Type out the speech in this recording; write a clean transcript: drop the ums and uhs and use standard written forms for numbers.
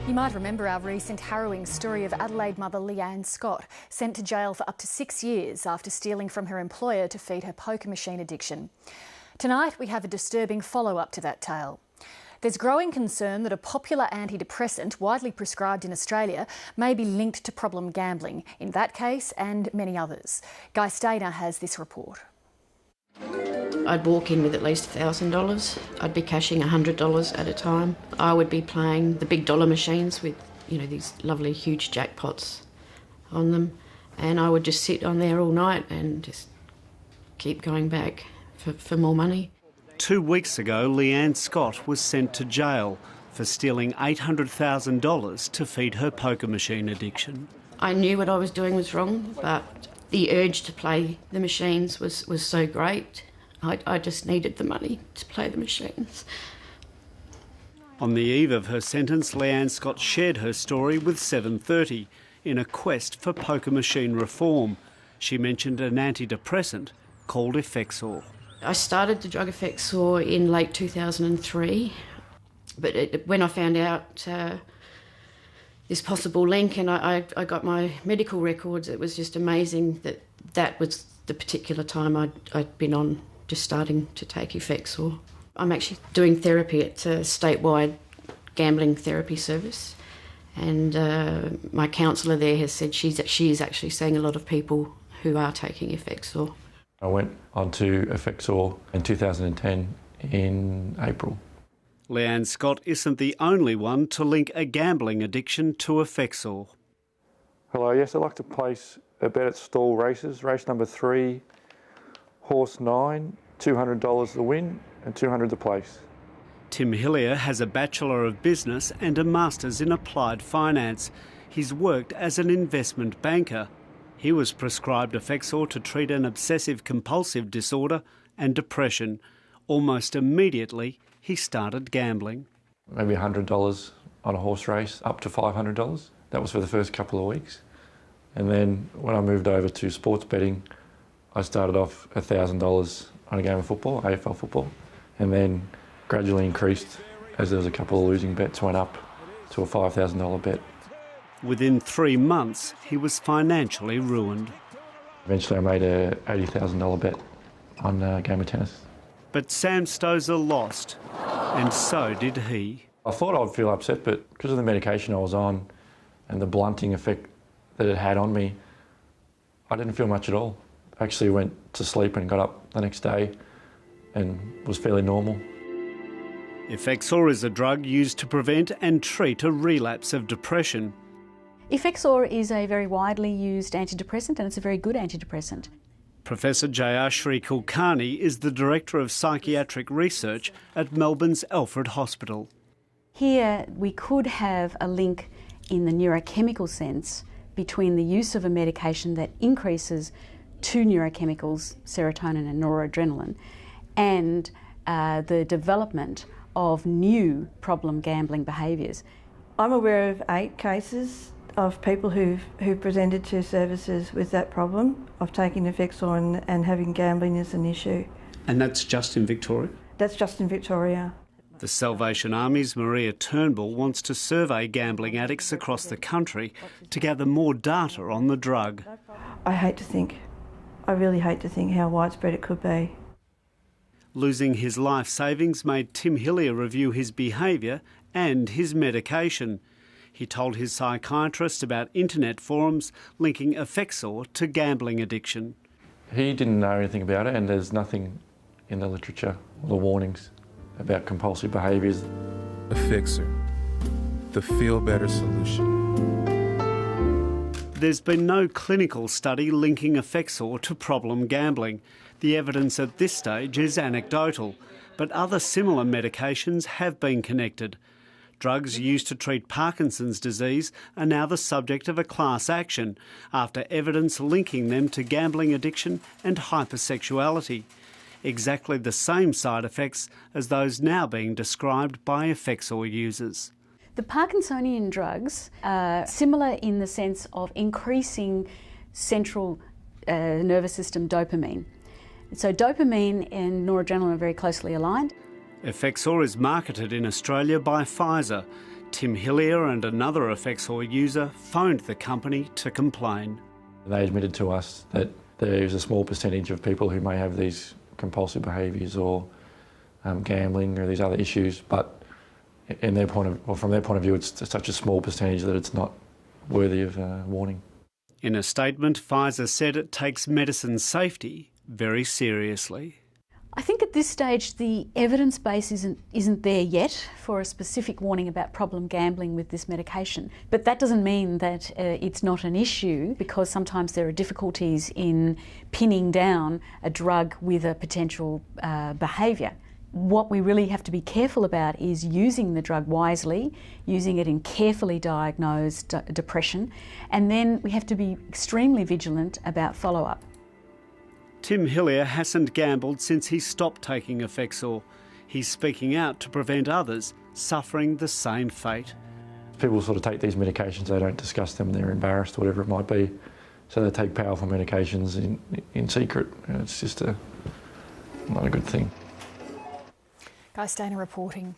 You might remember our recent harrowing story of Adelaide mother Leanne Scott, sent to jail for up to 6 years after stealing from her employer to feed her poker machine addiction. Tonight we have a disturbing follow-up to that tale. There's growing concern that a popular antidepressant widely prescribed in Australia may be linked to problem gambling, in that case and many others. Guy Stainer has this report. I'd walk in with at least $1,000. I'd be cashing $100 at a time. I would be playing the big dollar machines with, these lovely huge jackpots on them. And I would just sit on there all night and just keep going back for more money. 2 weeks ago, Leanne Scott was sent to jail for stealing $800,000 to feed her poker machine addiction. I knew what I was doing was wrong, but the urge to play the machines was so great. I just needed the money to play the machines. On the eve of her sentence, Leanne Scott shared her story with 730 in a quest for poker machine reform. She mentioned an antidepressant called Effexor. I started the drug Effexor in late 2003, but when I found out this possible link and I got my medical records, it was just amazing that was the particular time I'd been on just starting to take Effexor. I'm actually doing therapy at a statewide gambling therapy service, and my counsellor there has said she is actually seeing a lot of people who are taking Effexor. I went onto Effexor in 2010 in April. Leanne Scott isn't the only one to link a gambling addiction to Effexor. Hello, yes, I'd like to place a bet at stall races. Race number 3, horse 9, $200 the win and $200 the place. Tim Hillier has a Bachelor of Business and a Master's in Applied Finance. He's worked as an investment banker. He was prescribed Effexor to treat an obsessive-compulsive disorder and depression. Almost immediately, he started gambling. Maybe $100 on a horse race, up to $500. That was for the first couple of weeks. And then when I moved over to sports betting, I started off $1,000 on a game of football, AFL football, and then gradually increased as there was a couple of losing bets, went up to a $5,000 bet. Within 3 months, he was financially ruined. Eventually I made a $80,000 bet on a game of tennis. But Sam Stozer lost, and so did he. I thought I'd feel upset, but because of the medication I was on and the blunting effect that it had on me, I didn't feel much at all. I actually went to sleep and got up the next day and was fairly normal. Effexor is a drug used to prevent and treat a relapse of depression. Effexor is a very widely used antidepressant, and it's a very good antidepressant. Professor Jayashri Kulkarni is the Director of Psychiatric Research at Melbourne's Alfred Hospital. Here we could have a link in the neurochemical sense between the use of a medication that increases two neurochemicals, serotonin and noradrenaline, and the development of new problem gambling behaviours. I'm aware of 8 cases of people who've presented to services with that problem of taking Effexor and having gambling as an issue. And that's just in Victoria? That's just in Victoria. The Salvation Army's Maria Turnbull wants to survey gambling addicts across the country to gather more data on the drug. I really hate to think how widespread it could be. Losing his life savings made Tim Hillier review his behaviour and his medication. He told his psychiatrist about internet forums linking Effexor to gambling addiction. He didn't know anything about it, and there's nothing in the literature or the warnings about compulsive behaviours. Effexor, the feel-better solution. There's been no clinical study linking Effexor to problem gambling. The evidence at this stage is anecdotal, but other similar medications have been connected. Drugs used to treat Parkinson's disease are now the subject of a class action after evidence linking them to gambling addiction and hypersexuality. Exactly the same side effects as those now being described by Effexor users. The Parkinsonian drugs are similar in the sense of increasing central nervous system dopamine. So dopamine and noradrenaline are very closely aligned. Effexor is marketed in Australia by Pfizer. Tim Hillier and another Effexor user phoned the company to complain. They admitted to us that there is a small percentage of people who may have these compulsive behaviours or gambling or these other issues, but from their point of view, it's such a small percentage that it's not worthy of warning. In a statement, Pfizer said it takes medicine safety very seriously. I think at this stage the evidence base isn't there yet for a specific warning about problem gambling with this medication. But that doesn't mean that it's not an issue, because sometimes there are difficulties in pinning down a drug with a potential behaviour. What we really have to be careful about is using the drug wisely, using it in carefully diagnosed depression, and then we have to be extremely vigilant about follow-up. Tim Hillier hasn't gambled since he stopped taking Effexor. He's speaking out to prevent others suffering the same fate. People sort of take these medications, they don't discuss them, they're embarrassed, whatever it might be. So they take powerful medications in secret. It's just not a good thing. Guy Stainer reporting.